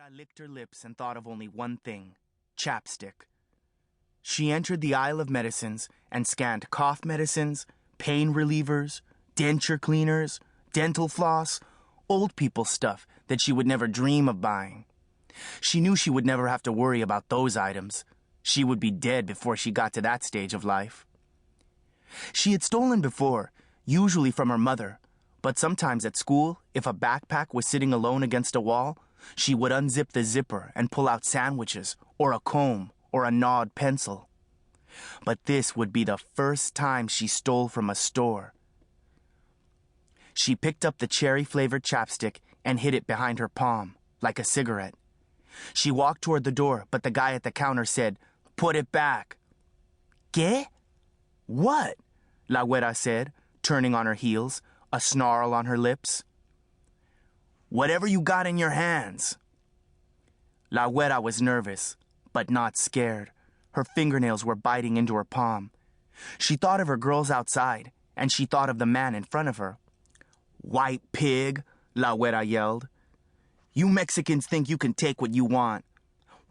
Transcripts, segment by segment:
Güera licked her lips and thought of only one thing: chapstick. She entered the aisle of medicines and scanned cough medicines, pain relievers, denture cleaners, dental floss, old people stuff that she would never dream of buying. She knew she would never have to worry about those items. She would be dead before she got to that stage of life. She had stolen before, usually from her mother, but sometimes at school, if a backpack was sitting alone against a wall, she would unzip the zipper and pull out sandwiches, or a comb, or a gnawed pencil. But this would be the first time she stole from a store. She picked up the cherry-flavored chapstick and hid it behind her palm, like a cigarette. She walked toward the door, but the guy at the counter said, "Put it back." "¿Qué?" "What?" La Güera said, turning on her heels, a snarl on her lips. "Whatever you got in your hands." La Güera was nervous, but not scared. Her fingernails were biting into her palm. She thought of her girls outside, and she thought of the man in front of her. "White pig," La Güera yelled. "You Mexicans think you can take what you want."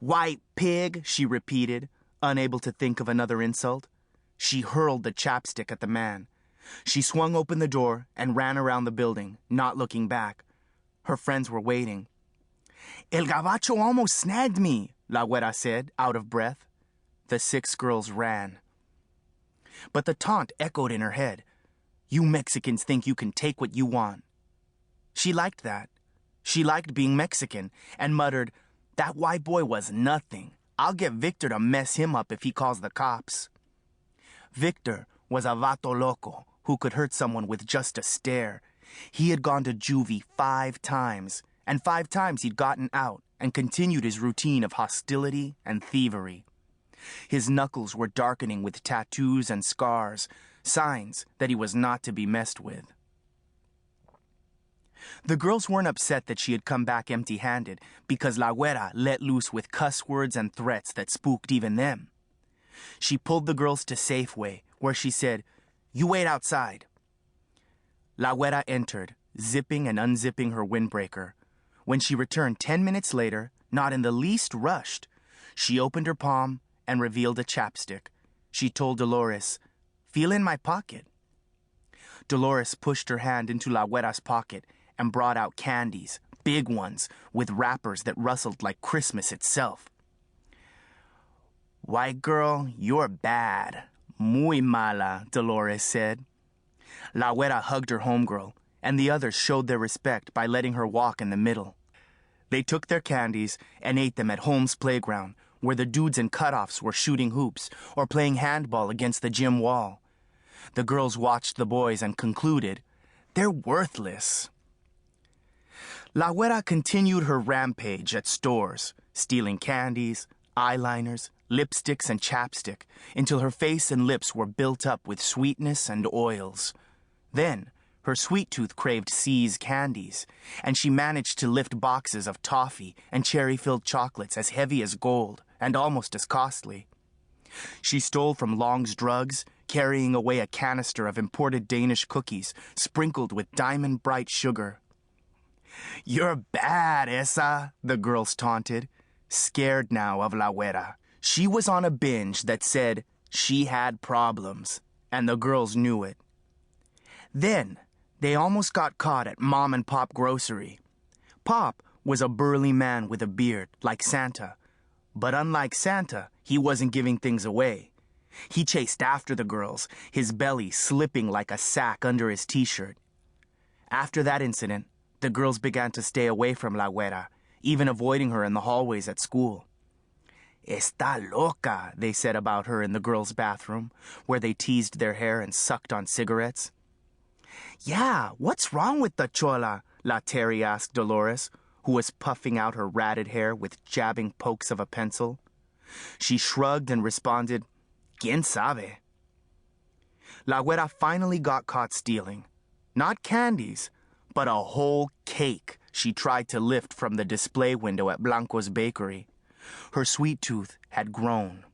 "White pig," she repeated, unable to think of another insult. She hurled the chapstick at the man. She swung open the door and ran around the building, not looking back. Her friends were waiting. "El gabacho almost snagged me," La Güera said, out of breath. The 6 girls ran. But the taunt echoed in her head. "You Mexicans think you can take what you want." She liked that. She liked being Mexican, and muttered, "That white boy was nothing. I'll get Victor to mess him up if he calls the cops." Victor was a vato loco who could hurt someone with just a stare. He had gone to juvie 5 times, and 5 times he'd gotten out and continued his routine of hostility and thievery. His knuckles were darkening with tattoos and scars, signs that he was not to be messed with. The girls weren't upset that she had come back empty-handed because La Güera let loose with cuss words and threats that spooked even them. She pulled the girls to Safeway, where she said, "You wait outside." La Güera entered, zipping and unzipping her windbreaker. When she returned 10 minutes later, not in the least rushed, she opened her palm and revealed a chapstick. She told Dolores, "Feel in my pocket." Dolores pushed her hand into La Güera's pocket and brought out candies, big ones, with wrappers that rustled like Christmas itself. "White girl, you're bad. Muy mala," Dolores said. La Güera hugged her homegirl, and the others showed their respect by letting her walk in the middle. They took their candies and ate them at Holmes' playground, where the dudes in cutoffs were shooting hoops or playing handball against the gym wall. The girls watched the boys and concluded, "They're worthless." La Güera continued her rampage at stores, stealing candies, eyeliners, lipsticks, and chapstick until her face and lips were built up with sweetness and oils. Then, her sweet tooth craved C's candies, and she managed to lift boxes of toffee and cherry-filled chocolates as heavy as gold and almost as costly. She stole from Long's Drugs, carrying away a canister of imported Danish cookies sprinkled with diamond-bright sugar. "You're bad, esa," the girls taunted, scared now of La Güera. She was on a binge that said she had problems, and the girls knew it. Then, they almost got caught at Mom and Pop Grocery. Pop was a burly man with a beard, like Santa. But unlike Santa, he wasn't giving things away. He chased after the girls, his belly slipping like a sack under his t-shirt. After that incident, the girls began to stay away from La Güera, even avoiding her in the hallways at school. "Está loca," they said about her in the girls' bathroom, where they teased their hair and sucked on cigarettes. "Yeah, what's wrong with the chola?" La Terry asked Dolores, who was puffing out her ratted hair with jabbing pokes of a pencil. She shrugged and responded, "Quién sabe?" La Güera finally got caught stealing. Not candies, but a whole cake she tried to lift from the display window at Blanco's bakery. Her sweet tooth had grown.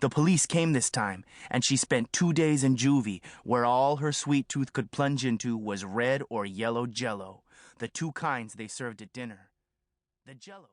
The police came this time, and she spent 2 days in juvie, where all her sweet tooth could plunge into was red or yellow Jell-O, the 2 kinds they served at dinner. The Jell-O